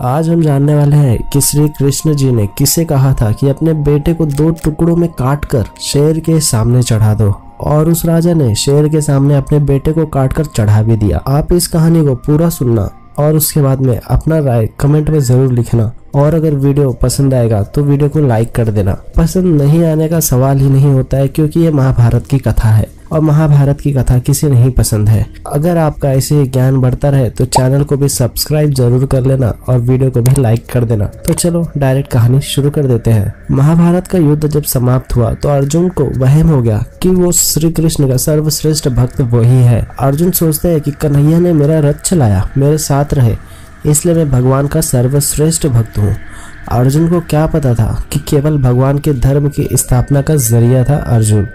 आज हम जानने वाले हैं कि श्री कृष्ण जी ने किसे कहा था कि अपने बेटे को 2 टुकड़ों में काटकर शेर के सामने चढ़ा दो, और उस राजा ने शेर के सामने अपने बेटे को काटकर चढ़ा भी दिया। आप इस कहानी को पूरा सुनना और उसके बाद में अपना राय कमेंट में जरूर लिखना, और अगर वीडियो पसंद आएगा तो वीडियो को लाइक कर देना। पसंद नहीं आने का सवाल ही नहीं होता है, क्योंकि ये महाभारत की कथा है और महाभारत की कथा किसे नहीं पसंद है। अगर आपका ऐसे ज्ञान बढ़ता रहे तो चैनल को भी सब्सक्राइब जरूर कर लेना और वीडियो को भी लाइक कर देना। तो चलो डायरेक्ट कहानी शुरू कर देते हैं। महाभारत का युद्ध जब समाप्त हुआ तो अर्जुन को वहम हो गया कि वो श्री कृष्ण का सर्वश्रेष्ठ भक्त वही है। अर्जुन सोचते हैं कि कन्हैया ने मेरा रथ चलाया, मेरे साथ रहे, इसलिए मैं भगवान का सर्वश्रेष्ठ भक्त हूँ। अर्जुन को क्या पता था कि केवल भगवान के धर्म की स्थापना का जरिया था अर्जुन।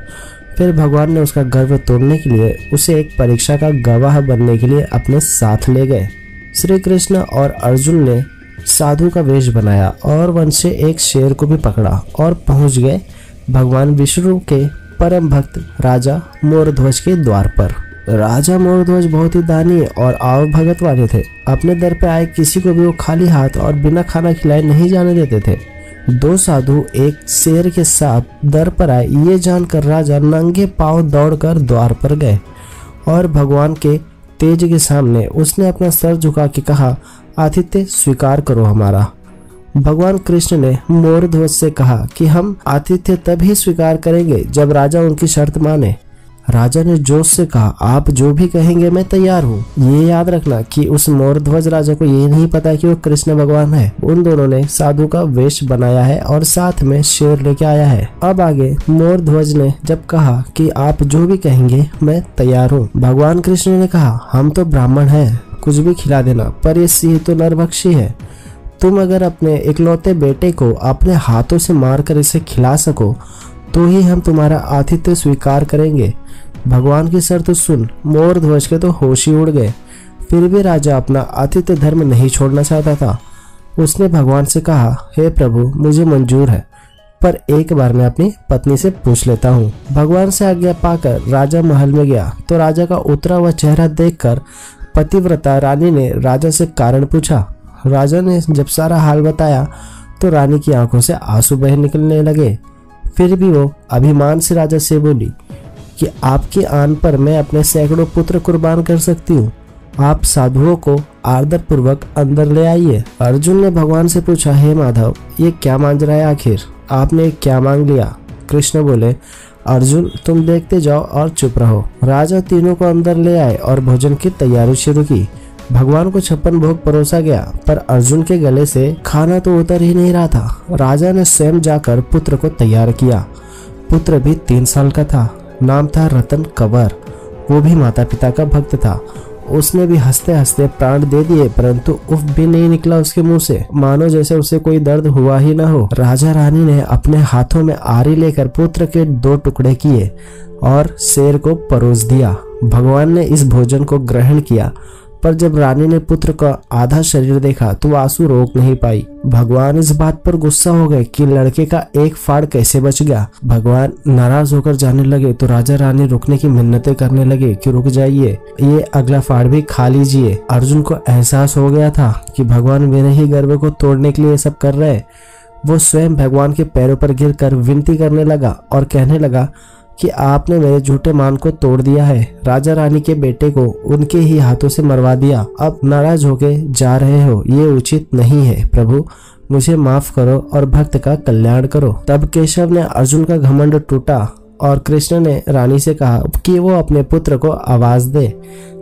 फिर भगवान ने उसका गर्व तोड़ने के लिए उसे एक परीक्षा का गवाह बनने के लिए अपने साथ ले गए। श्री कृष्ण और अर्जुन ने साधु का वेश बनाया और वन से एक शेर को भी पकड़ा और पहुंच गए भगवान विष्णु के परम भक्त राजा मोरध्वज के द्वार पर। राजा मोरध्वज बहुत ही दानी और आवभगत वाले थे। अपने दर पे आए किसी को भी वो खाली हाथ और बिना खाना खिलाए नहीं जाने देते थे। 2 साधु एक शेर के साथ दर पर आए, ये जानकर राजा नंगे पांव दौड़कर द्वार पर गए और भगवान के तेज के सामने उसने अपना सर झुका के कहा, आतिथ्य स्वीकार करो हमारा। भगवान कृष्ण ने मोरध्वज से कहा कि हम आतिथ्य तभी स्वीकार करेंगे जब राजा उनकी शर्त माने। राजा ने जोश से कहा, आप जो भी कहेंगे मैं तैयार हूँ। ये याद रखना कि उस मोरध्वज राजा को ये नहीं पता कि वो कृष्ण भगवान है। उन दोनों ने साधु का वेश बनाया है और साथ में शेर लेके आया है। अब आगे मोरध्वज ने जब कहा कि आप जो भी कहेंगे मैं तैयार हूँ। भगवान कृष्ण ने कहा, हम तो ब्राह्मण हैं, कुछ भी खिला देना, पर ये सिंह तो नरभक्षी है। तुम अगर अपने इकलौते बेटे को अपने हाथों से मारकर इसे खिला सको तो ही हम तुम्हारा आतिथ्य स्वीकार करेंगे। भगवान की शर्त सुन मोरध्वज के तो होश ही उड़ गए। फिर भी राजा अपना आतिथ्य धर्म नहीं छोड़ना चाहता था। उसने भगवान से कहा, हे प्रभु, मुझे मंजूर है, पर एक बार मैं अपनी पत्नी से पूछ लेता हूँ। भगवान से आज्ञा पाकर राजा महल में गया तो राजा का उतरा हुआ चेहरा देखकर पतिव्रता रानी ने राजा से कारण पूछा। राजा ने जब सारा हाल बताया तो रानी की आंखों से आंसू बह निकलने लगे। फिर भी वो अभिमान से राजा से बोली कि आपकी आन पर मैं अपने सैकड़ों पुत्र कुर्बान कर सकती हूँ। आप साधुओं को आदर पूर्वक अंदर ले आइए। अर्जुन ने भगवान से पूछा, हे माधव, ये क्या मांग रहा है, आखिर आपने क्या मांग लिया? कृष्ण बोले, अर्जुन तुम देखते जाओ और चुप रहो। राजा तीनों को अंदर ले आए और भोजन की तैयारी शुरू की। भगवान को 56 भोग परोसा गया, पर अर्जुन के गले से खाना तो उतर ही नहीं रहा था। राजा ने स्वयं जाकर पुत्र को तैयार किया। पुत्र भी 3 साल का था, नाम था रतन कंवर। वो भी माता पिता का भक्त था। उसने भी हंसते हंसते प्राण दे दिए, परंतु उफ भी नहीं निकला उसके मुंह से, मानो जैसे उसे कोई दर्द हुआ ही न हो। राजा रानी ने अपने हाथों में आरी लेकर पुत्र के 2 टुकड़े किए और शेर को परोस दिया। भगवान ने इस भोजन को ग्रहण किया, पर जब रानी ने पुत्र का आधा शरीर देखा तो आंसू रोक नहीं पाई। भगवान इस बात पर गुस्सा हो गए कि लड़के का एक फाड़ कैसे बच गया। भगवान नाराज होकर जाने लगे तो राजा रानी रुकने की मिन्नतें करने लगे कि रुक जाइए, ये अगला फाड़ भी खा लीजिए। अर्जुन को एहसास हो गया था कि भगवान मेरे ही गर्व को तोड़ने के लिए सब कर रहे। वो स्वयं भगवान के पैरों पर गिरकर विनती करने लगा और कहने लगा कि आपने मेरे झूठे मान को तोड़ दिया है, राजा रानी के बेटे को उनके ही हाथों से मरवा दिया। अब नाराज होके जा रहे हो, ये उचित नहीं है। प्रभु मुझे माफ करो और भक्त का कल्याण करो। तब केशव ने अर्जुन का घमंड टूटा और कृष्ण ने रानी से कहा कि वो अपने पुत्र को आवाज दे।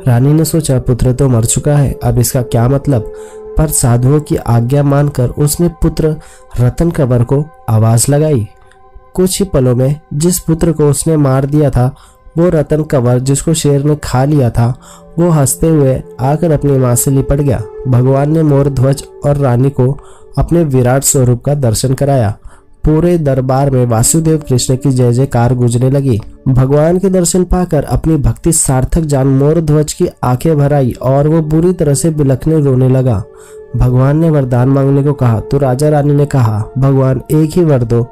रानी ने सोचा पुत्र तो मर चुका है, अब इसका क्या मतलब, पर साधुओं की आज्ञा मानकर उसने पुत्र रतन कंवर को आवाज लगाई। कुछ ही पलों में जिस पुत्र को उसने मार दिया था वो रतन कंवर, जिसको शेर ने खा लिया था, वो हंसते हुए आकर अपनी मां से लिपट गया। भगवान ने मोरध्वज और रानी को अपने विराट स्वरूप का दर्शन कराया। पूरे दरबार में वासुदेव कृष्ण की जय जयकार गूंजने लगी। भगवान के दर्शन पाकर अपनी भक्ति सार्थक जान मोरध्वज की आंखें भर आई और वो बुरी तरह से बिलखने रोने लगा। भगवान ने वरदान मांगने को कहा तो राजा रानी ने कहा, भगवान एक ही वर दो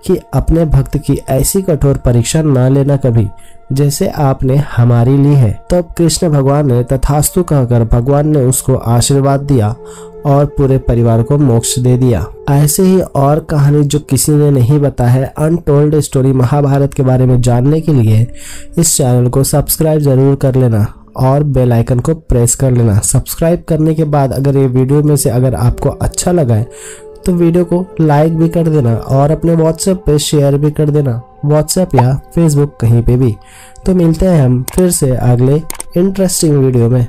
कि अपने भक्त की ऐसी कठोर परीक्षा ना लेना कभी। जैसे आपने हमारी ली है। तब कृष्ण भगवान ने तथास्तु कहकर भगवान ने उसको आशीर्वाद दिया और पूरे परिवार को मोक्ष दे दिया। ऐसे ही और कहानी जो किसी ने नहीं बताया है, अनटोल्ड स्टोरी महाभारत के बारे में जानने के लिए इस चैनल को सब्सक्राइब जरूर कर लेना और बेल आइकन को प्रेस कर लेना। सब्सक्राइब करने के बाद अगर ये वीडियो में से अगर आपको अच्छा लगा है तो वीडियो को लाइक भी कर देना और अपने व्हाट्सएप पे शेयर भी कर देना, व्हाट्सएप या फेसबुक कहीं पे भी। तो मिलते हैं हम फिर से अगले इंटरेस्टिंग वीडियो में।